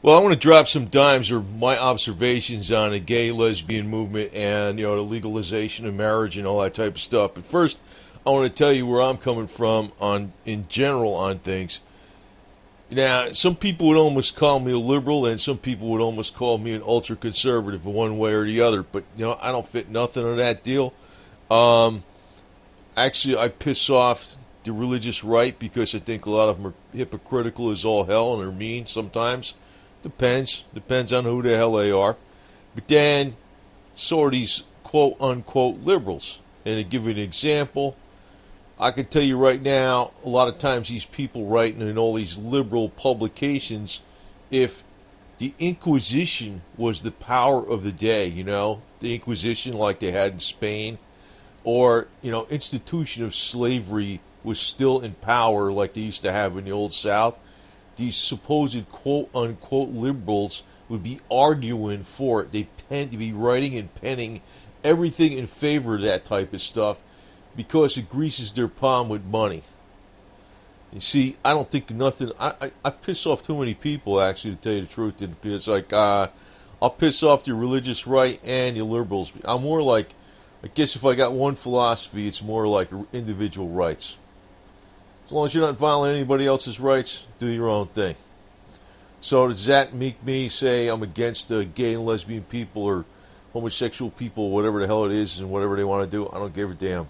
Well, I want to drop some dimes or my observations on the gay lesbian movement and the legalization of marriage and all that type of stuff. But first, I want to tell you where I'm coming from on in general on things. Now, some people would almost call me a liberal, and some people would almost call me an ultra conservative, one way or the other. But I don't fit nothing of that deal. Um, Actually, I piss off the religious right because I think a lot of them are hypocritical as all hell and are mean sometimes. Depends on who the hell they are. But then, so are these quote unquote liberals. And to give you an example, I can tell you right now, a lot of times these people writing in all these liberal publications, if the Inquisition was the power of the day, the Inquisition like they had in Spain, or, institution of slavery was still in power like they used to have in the Old South, these supposed quote-unquote liberals would be arguing for it. They tend to be writing and penning everything in favor of that type of stuff because it greases their palm with money. You see, I don't think nothing... I piss off too many people, actually, to tell you the truth. It's like, I'll piss off the religious right and the liberals. I'm more like... I guess if I got one philosophy, it's more like individual rights. As long as you're not violating anybody else's rights, do your own thing. So does that make me say I'm against gay and lesbian people or homosexual people, whatever the hell it is, and whatever they want to do? I don't give a damn.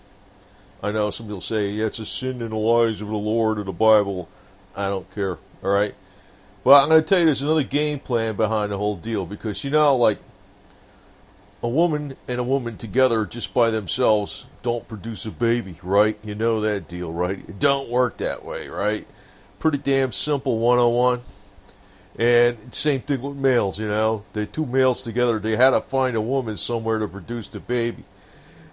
I know some people say, yeah, it's a sin in the lies of the Lord or the Bible. I don't care, all right? But I'm going to tell you there's another game plan behind the whole deal because, like, a woman and a woman together just by themselves don't produce a baby, right? You know that deal, right? It don't work that way, right? Pretty damn simple 101. And same thing with males, The two males together, they had to find a woman somewhere to produce the baby.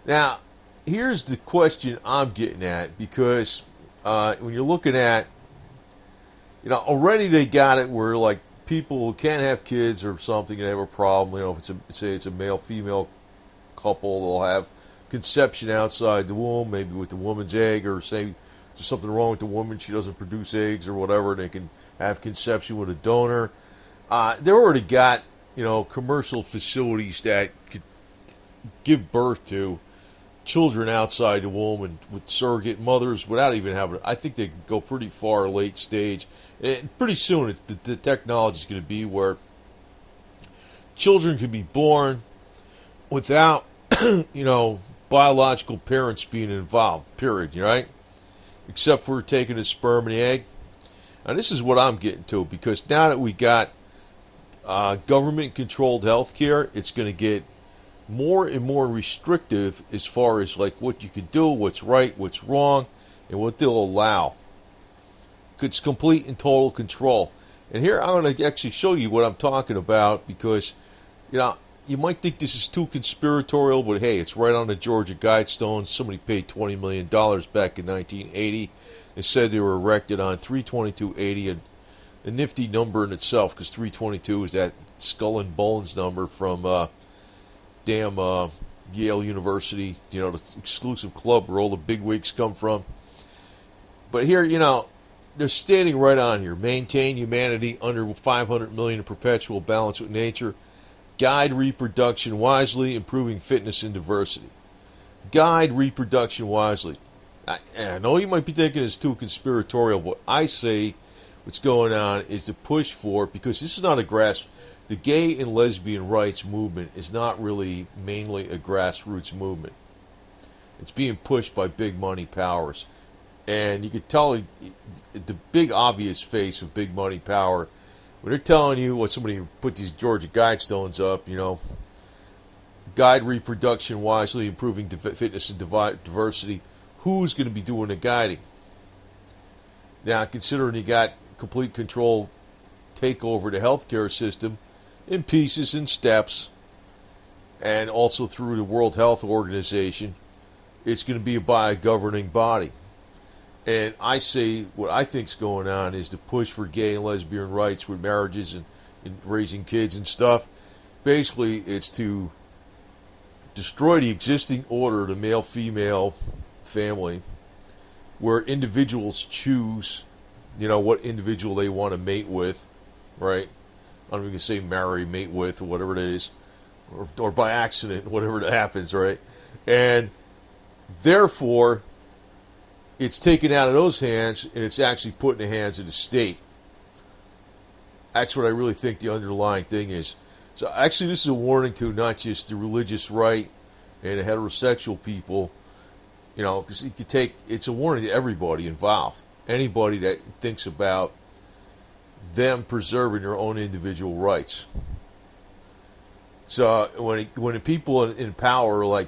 Now, here's the question I'm getting at, because when you're looking at, already they got it where, like, people who can't have kids or something and have a problem, if it's a male-female couple, they'll have conception outside the womb, maybe with the woman's egg, or say there's something wrong with the woman, she doesn't produce eggs or whatever, and they can have conception with a donor. They already got, commercial facilities that could give birth to children outside the womb and with surrogate mothers without even having, I think they can go pretty far late stage. And pretty soon the technology is going to be where children can be born without, biological parents being involved, period, right? Except for taking the sperm and the egg. Now this is what I'm getting to, because now that we got government-controlled health care, it's going to get more and more restrictive as far as like what you can do, what's right, what's wrong, and what they'll allow. It's complete and total control. And here I'm going to actually show you what I'm talking about, because you might think this is too conspiratorial, but hey, it's right on the Georgia Guidestones. Somebody paid $20 million back in 1980. They said they were erected on 3/22/80, and a nifty number in itself, because 322 is that skull and bones number from Yale University, the exclusive club where all the bigwigs come from. But here, they're standing right on here. Maintain humanity under 500 million in perpetual balance with nature. Guide reproduction wisely, improving fitness and diversity. Guide reproduction wisely. I know you might be thinking it's too conspiratorial, but I say what's going on is to push for, because this is not the gay and lesbian rights movement is not really mainly a grassroots movement. It's being pushed by big money powers. And you could tell the big obvious face of big money power when they're telling you what somebody put these Georgia Guidestones up, guide reproduction wisely, improving fitness and diversity. Who's going to be doing the guiding? Now, considering you got complete control, take over the healthcare system in pieces and steps, and also through the World Health Organization, it's going to be by a governing body. And I say what I think's going on is to push for gay and lesbian rights with marriages and raising kids and stuff. Basically, it's to destroy the existing order, the male-female family, where individuals choose, what individual they want to mate with, right? I'm even going to say marry, mate with, or whatever it is, or by accident, whatever it happens, right? And therefore, it's taken out of those hands, and it's actually put in the hands of the state. That's what I really think the underlying thing is. So actually, this is a warning to not just the religious right and the heterosexual people, you know, because it's a warning to everybody involved. Anybody that thinks about them preserving their own individual rights. So when the people in power, like,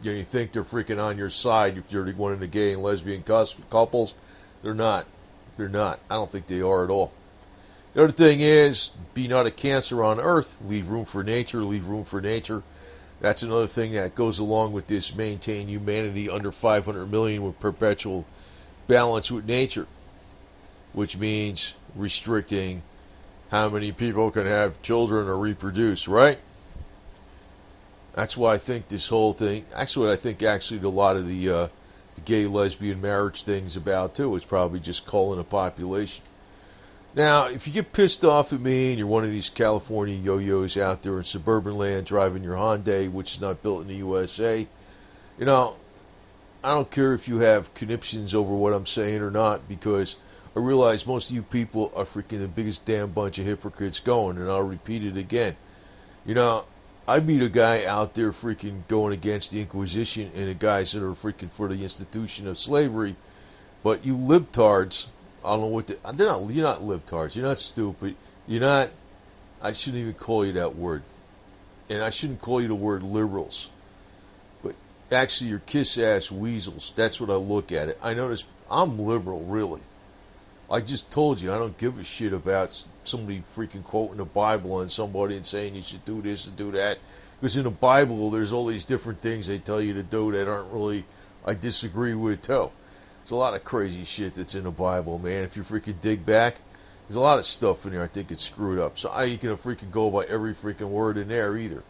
you know, you think they're freaking on your side if you're one of the gay and lesbian couples, they're not. They're not. I don't think they are at all. The other thing is, be not a cancer on earth. Leave room for nature. Leave room for nature. That's another thing that goes along with this: maintain humanity under 500 million with perpetual balance with nature, which means restricting how many people can have children or reproduce, right? That's why I think this whole thing, actually what I think actually a lot of the gay lesbian marriage thing's about too, is probably just culling a population. Now, if you get pissed off at me and you're one of these California yo-yos out there in suburban land driving your Hyundai, which is not built in the USA, you know, I don't care if you have conniptions over what I'm saying or not, because I realize most of you people are freaking the biggest damn bunch of hypocrites going, and I'll repeat it again. You know, I meet a guy out there freaking going against the Inquisition and the guys that are freaking for the institution of slavery, but you libtards, I don't know what you're not libtards, you're not stupid, you're not, I shouldn't even call you that word, and I shouldn't call you the word liberals, but actually you're kiss-ass weasels. That's what I look at it. I notice I'm liberal, really. I just told you, I don't give a shit about somebody freaking quoting the Bible on somebody and saying you should do this and do that. Because in the Bible, there's all these different things they tell you to do that aren't really, I disagree with too. There's a lot of crazy shit that's in the Bible, man. If you freaking dig back, there's a lot of stuff in there I think it's screwed up. So I ain't gonna freaking go by every freaking word in there either.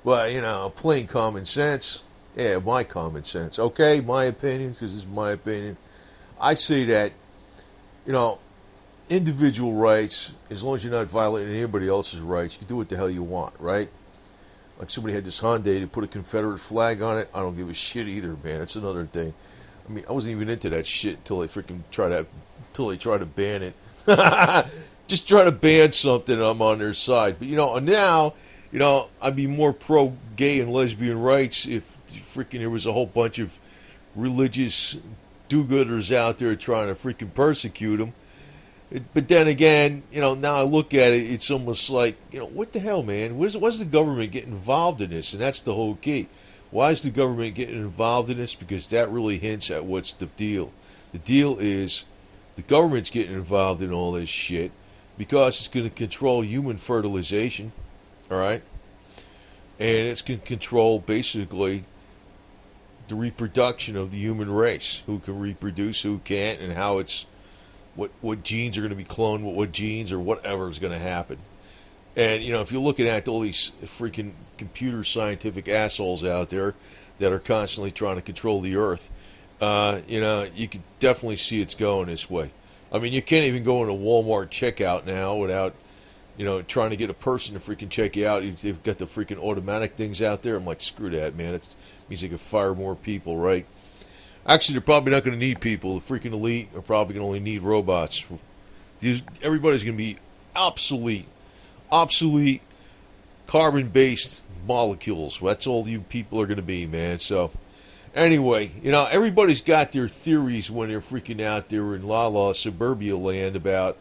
But, you know, plain common sense. Yeah, my common sense. Okay, my opinion, because this is my opinion. I say that, you know, individual rights, as long as you're not violating anybody else's rights, you can do what the hell you want, right? Like somebody had this Hyundai to put a Confederate flag on it. I don't give a shit either, man. That's another thing. I mean, I wasn't even into that shit until they try to ban it. Just try to ban something, I'm on their side. But, you know, now, you know, I'd be more pro-gay and lesbian rights if freaking there was a whole bunch of religious do-gooders out there trying to freaking persecute them. But then again, you know, now I look at it, it's almost like, you know, what the hell, man? Why's the government getting involved in this? And that's the whole key. Why is the government getting involved in this? Because that really hints at what's the deal. The deal is the government's getting involved in all this shit because it's going to control human fertilization, all right? And it's going to control, basically, the reproduction of the human race, who can reproduce, who can't, and how it's what genes are going to be cloned, what genes or whatever is going to happen. And, you know, if you're looking at all these freaking computer scientific assholes out there that are constantly trying to control the earth, you know, you can definitely see it's going this way. I mean, you can't even go in a Walmart checkout now without, you know, trying to get a person to freaking check you out. They've got the freaking automatic things out there. I'm like, screw that, man. It means they can fire more people, right? Actually, they're probably not going to need people. The freaking elite are probably going to only need robots. Everybody's going to be obsolete carbon-based molecules. That's all you people are going to be, man. So, anyway, you know, everybody's got their theories when they're freaking out there in la suburbia land about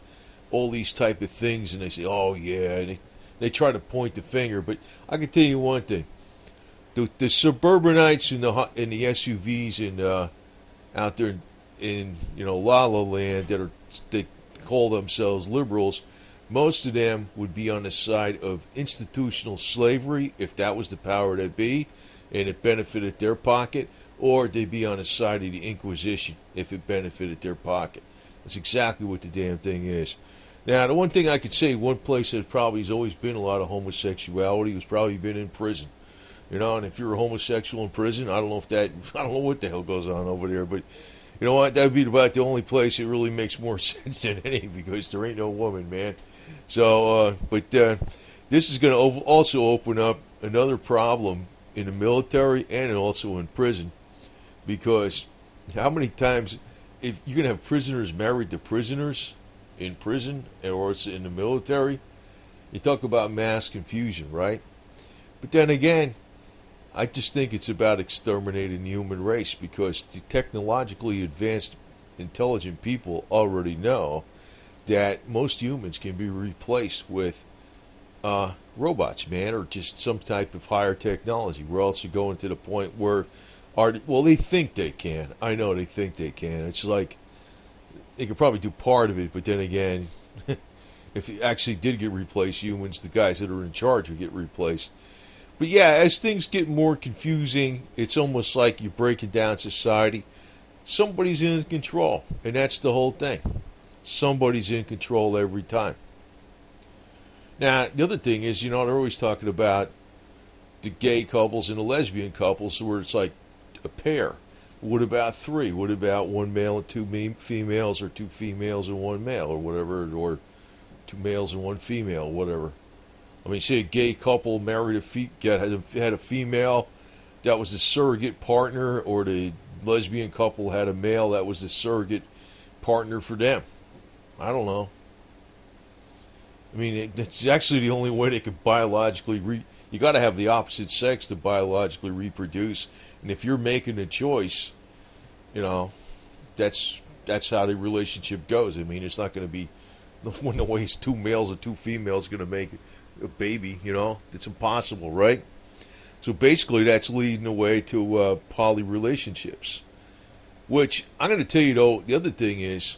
all these type of things, and they say, oh, yeah, and they try to point the finger. But I can tell you one thing. The suburbanites in the SUVs and out there in you know La La Land they call themselves liberals, most of them would be on the side of institutional slavery if that was the power that be, and it benefited their pocket, or they'd be on the side of the Inquisition if it benefited their pocket. That's exactly what the damn thing is. Now, the one thing I could say, one place that probably has always been a lot of homosexuality was probably been in prison. You know, and if you're a homosexual in prison, I don't know what the hell goes on over there, but You know what? That would be about the only place it really makes more sense than any, because there ain't no woman, man. So, this is going to also open up another problem in the military and also in prison, because how many times, if you're going to have prisoners married to prisoners in prison or it's in the military, you talk about mass confusion, right? But then again, I just think it's about exterminating the human race, because the technologically advanced, intelligent people already know that most humans can be replaced with robots, man, or just some type of higher technology. We're also going to the point where, they think they can. I know they think they can. It's like they could probably do part of it, but then again, if it actually did get replaced, humans, the guys that are in charge, would get replaced. But yeah, as things get more confusing, it's almost like you're breaking down society. Somebody's in control, and that's the whole thing. Somebody's in control every time. Now, the other thing is, they're always talking about the gay couples and the lesbian couples where it's like a pair. What about three? What about one male and two females, or two females and one male, or whatever, or two males and one female, whatever? I mean, say a gay couple married had a female that was the surrogate partner, or the lesbian couple had a male that was the surrogate partner for them. I don't know. I mean, it's actually the only way they could biologically you got to have the opposite sex to biologically reproduce. And if you're making a choice, that's how the relationship goes. I mean, it's not going to be one of the ways two males or two females going to make a baby. It's impossible, right? So basically, that's leading the way to poly relationships. Which I'm going to tell you though, the other thing is,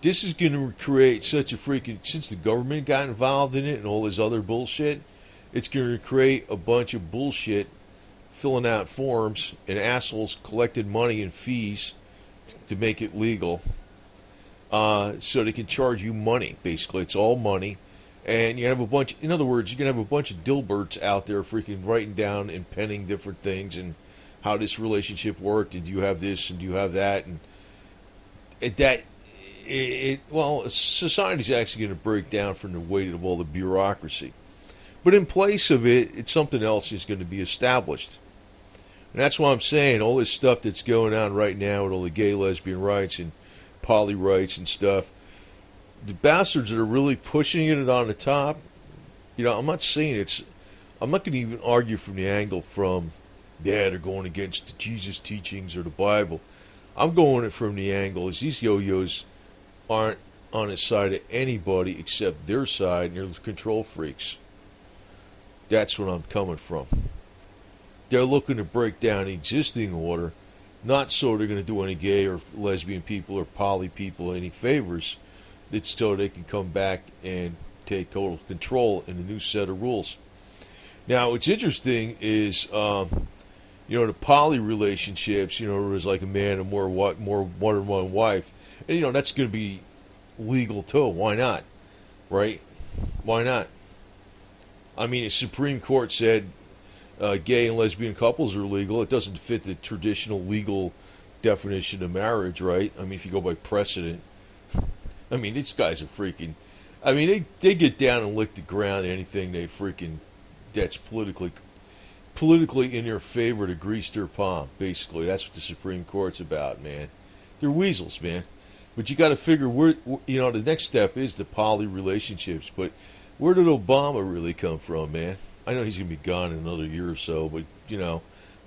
this is going to create such a freaking, since the government got involved in it and all this other bullshit, it's going to create a bunch of bullshit, filling out forms, and assholes collecting money and fees to make it legal, so they can charge you money. Basically, it's all money, and you have a bunch. In other words, you're going to have a bunch of Dilberts out there freaking writing down and penning different things and how this relationship worked, and do you have this and do you have that, and that. Society's actually going to break down from the weight of all the bureaucracy. But in place of it, it's something else is going to be established. And that's why I'm saying all this stuff that's going on right now with all the gay, lesbian rights and poly rights and stuff, the bastards that are really pushing it on the top, I'm not saying I'm not going to even argue from the angle from, they're going against the Jesus teachings or the Bible. I'm going it from the angle is these yo-yos aren't on the side of anybody except their side, and they're control freaks. That's what I'm coming from. They're looking to break down the existing order, not so they're going to do any gay or lesbian people or poly people any favors. It's so they can come back and take total control in a new set of rules. Now, what's interesting is, the poly relationships, it was like a man and more than one wife. And, that's going to be legal too. Why not? Right? Why not? I mean, the Supreme Court said gay and lesbian couples are legal. It doesn't fit the traditional legal definition of marriage, right? I mean, if you go by precedent. I mean, these guys are freaking... I mean, they get down and lick the ground anything they freaking... that's politically in their favor to grease their palm, basically. That's what the Supreme Court's about, man. They're weasels, man. But you got to figure where, the next step is the poly relationships. But where did Obama really come from, man? I know he's going to be gone in another year or so, but,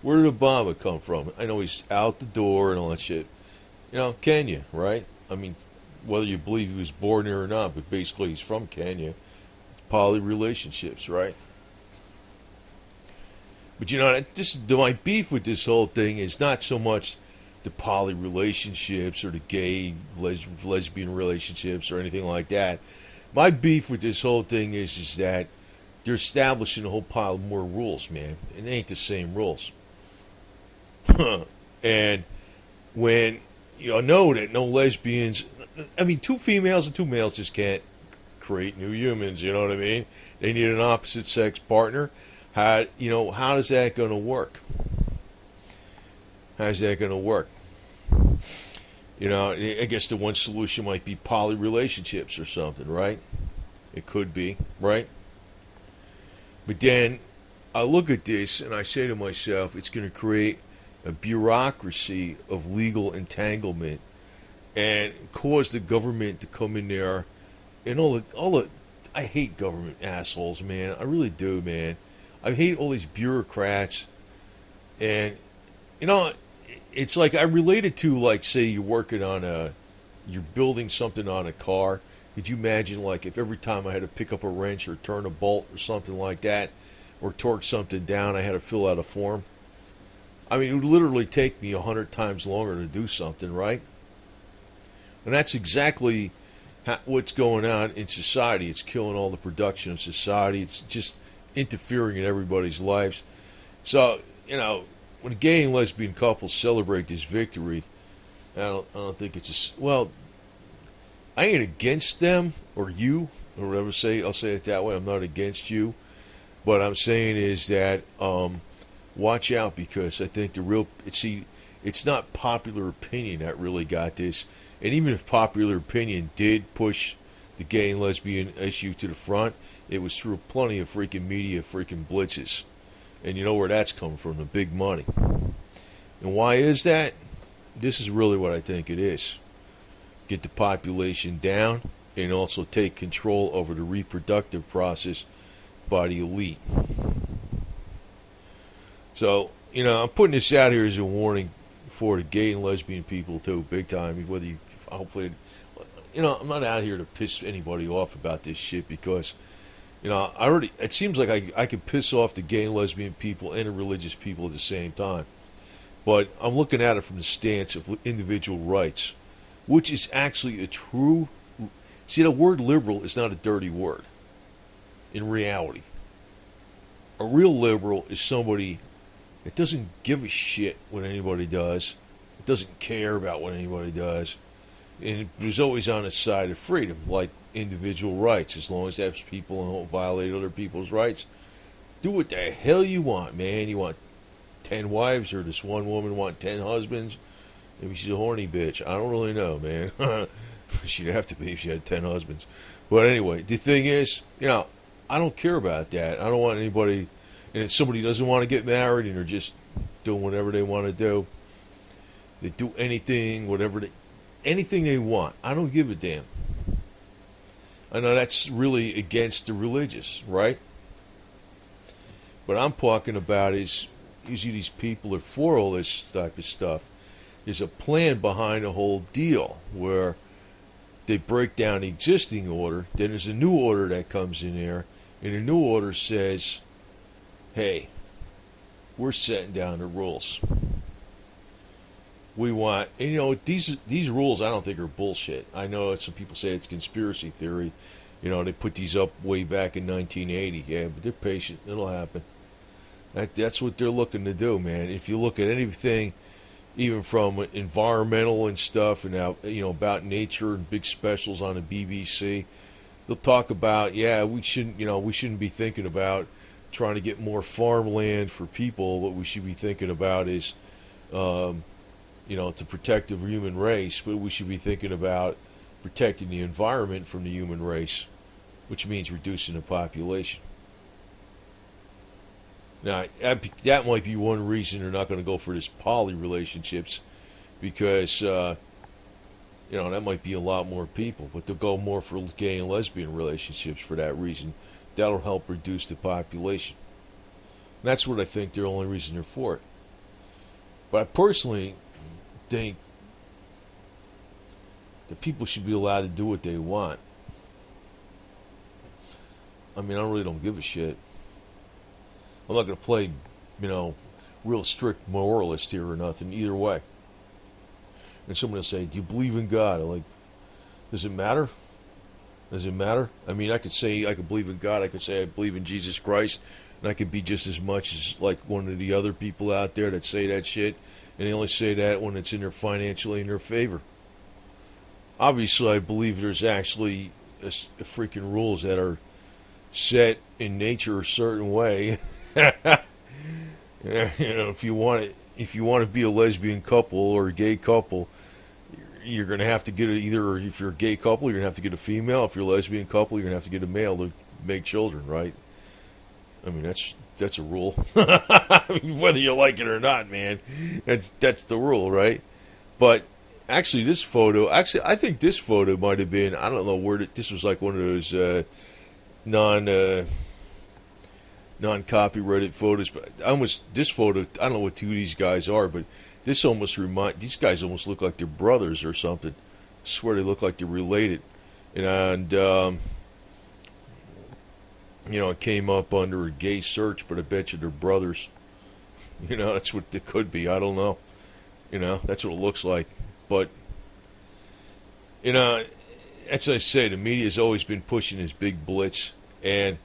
where did Obama come from? I know he's out the door and all that shit. Kenya, right? I mean, whether you believe he was born there or not, but basically he's from Kenya. Poly relationships, right? But my beef with this whole thing is not so much the poly relationships or the gay lesbian relationships or anything like that. My beef with this whole thing is that they're establishing a whole pile of more rules, man. It ain't the same rules. And when you know that no lesbians, I mean, two females and two males just can't create new humans, you know what I mean? They need an opposite sex partner. How is that going to work? How's that going to work? I guess the one solution might be poly relationships or something, right? It could be, right? But then I look at this and I say to myself, it's going to create a bureaucracy of legal entanglement and cause the government to come in there and all the I hate government assholes, man. I really do, man. I hate all these bureaucrats. And it's like I relate it to, like, say you're building something on a car. Could you imagine, like, if every time I had to pick up a wrench or turn a bolt or something like that, or torque something down, I had to fill out a form? I mean, it would literally take me 100 times longer to do something, right? And that's exactly what's going on in society. It's killing all the production of society. It's just interfering in everybody's lives. So, when gay and lesbian couples celebrate this victory, I don't think it's well, I ain't against them or you or whatever. I'll say it that way. I'm not against you, but I'm saying is that watch out, because I think it's not popular opinion that really got this. And even if popular opinion did push the gay and lesbian issue to the front, it was through plenty of freaking media freaking blitzes. And you know where that's coming from, the big money. And why is that? This is really what I think it is. Get the population down and also take control over the reproductive process by the elite. So, I'm putting this out here as a warning for the gay and lesbian people too, big time. Whether you, hopefully, I'm not out here to piss anybody off about this shit, because, it seems like I can piss off the gay and lesbian people and the religious people at the same time. But I'm looking at it from the stance of individual rights, which is actually a true. See, the word liberal is not a dirty word. In reality, a real liberal is somebody that doesn't give a shit what anybody does. It doesn't care about what anybody does. And it was always on the side of freedom, like individual rights. As long as that's people and don't violate other people's rights, do what the hell you want, man. You want 10 wives, or does one woman want 10 husbands? Maybe she's a horny bitch. I don't really know, man. She'd have to be if she had 10 husbands. But anyway, the thing is, I don't care about that. I don't want anybody, and if somebody doesn't want to get married and they're just doing whatever they want to do, they do anything, anything they want. I don't give a damn. I know that's really against the religious, right? What I'm talking about is usually these people are for all this type of stuff. There's a plan behind the whole deal where they break down the existing order. Then there's a new order that comes in there, and the new order says, hey, we're setting down the rules. We want, and these rules I don't think are bullshit. I know some people say it's conspiracy theory. They put these up way back in 1980. Yeah, but they're patient. It'll happen. That's what they're looking to do, man. If you look at anything, even from environmental and stuff, and about nature and big specials on the BBC, they'll talk about, we shouldn't be thinking about trying to get more farmland for people. What we should be thinking about is, to protect the human race, but we should be thinking about protecting the environment from the human race, which means reducing the population. Now, that might be one reason they're not going to go for this poly relationships, because, that might be a lot more people, but they'll go more for gay and lesbian relationships for that reason. That'll help reduce the population. And that's what I think the only reason they're for it. But I personally think that people should be allowed to do what they want. I mean, I really don't give a shit. I'm not going to play, real strict moralist here or nothing, either way. And someone will say, do you believe in God? I'm like, does it matter? Does it matter? I mean, I could say I could believe in God. I could say I believe in Jesus Christ. And I could be just as much as like one of the other people out there that say that shit. And they only say that when it's financially in their favor. Obviously, I believe there's actually a freaking rules that are set in nature a certain way. If you want to be a lesbian couple or a gay couple, you're going to have to get either, if you're a gay couple, you're going to have to get a female. If you're a lesbian couple, you're going to have to get a male to make children, right? I mean, that's a rule. I mean, whether you like it or not, man, that's the rule, right? But actually, I think this photo might have been, I don't know where, this was like one of those non-copyrighted photos, but this photo, I don't know what two of these guys are, but these guys almost look like they're brothers or something. I swear they look like they're related. And it came up under a gay search, but I bet you they're brothers. That's what it could be. I don't know. That's what it looks like. But, as I say, the media's always been pushing this big blitz. And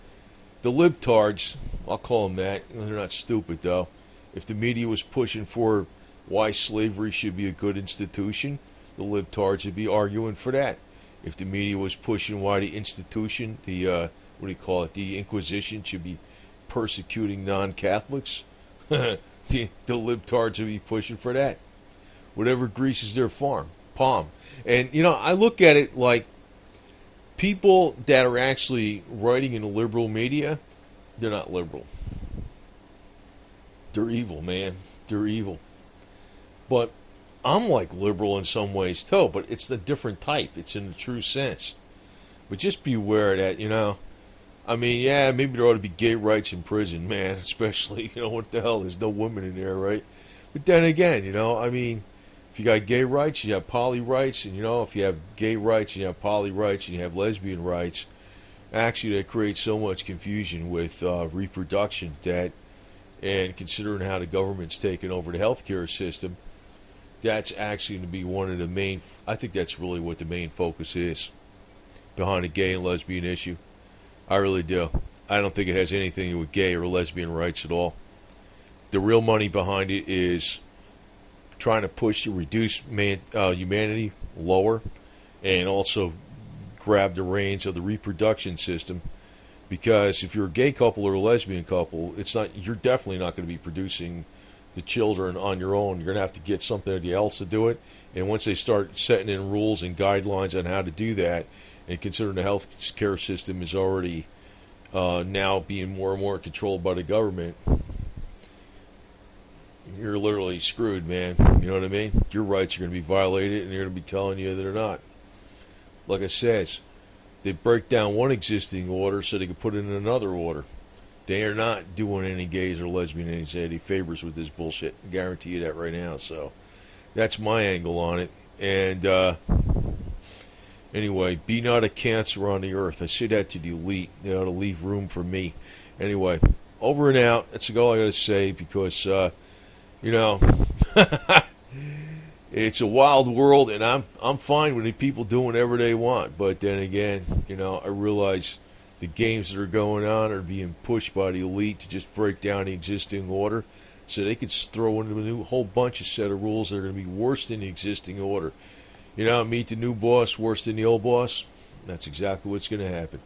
the libtards, I'll call them that. They're not stupid, though. If the media was pushing for why slavery should be a good institution, the libtards would be arguing for that. If the media was pushing why the institution, the Inquisition should be persecuting non-Catholics, the libtards would be pushing for that. Whatever greases their palm. And, I look at it like people that are actually writing in the liberal media, they're not liberal. They're evil, man. They're evil. But I'm like liberal in some ways too, but it's a different type. It's in the true sense. But just be aware that, I mean, yeah, maybe there ought to be gay rights in prison, man, especially, what the hell, there's no women in there, right? But then again, I mean, if you got gay rights, you have poly rights, and, if you have gay rights, and you have poly rights, and you have lesbian rights, actually that creates so much confusion with reproduction and considering how the government's taken over the healthcare system, that's actually going to be one of the main, I think that's really what the main focus is behind the gay and lesbian issue. I really do. I don't think it has anything to do with gay or lesbian rights at all. The real money behind it is trying to push to reduce humanity lower and also grab the reins of the reproduction system. Because if you're a gay couple or a lesbian couple, you're definitely not going to be producing the children on your own. You're going to have to get somebody else to do it. And once they start setting in rules and guidelines on how to do that, and considering the health care system is already now being more and more controlled by the government, you're literally screwed, man. You know what I mean? Your rights are going to be violated, and they're going to be telling you they're not. Like I said, they break down one existing order so they can put in another order. They are not doing any gays or lesbians any favors with this bullshit. I guarantee you that right now. So that's my angle on it. And anyway, be not a cancer on the earth. I say that to the elite. They ought to leave room for me. Anyway, over and out. That's all I got to say because, it's a wild world, and I'm fine with the people doing whatever they want. But then again, I realize the games that are going on are being pushed by the elite to just break down the existing order so they could throw in a whole bunch of set of rules that are going to be worse than the existing order. Meet the new boss worse than the old boss. That's exactly what's going to happen.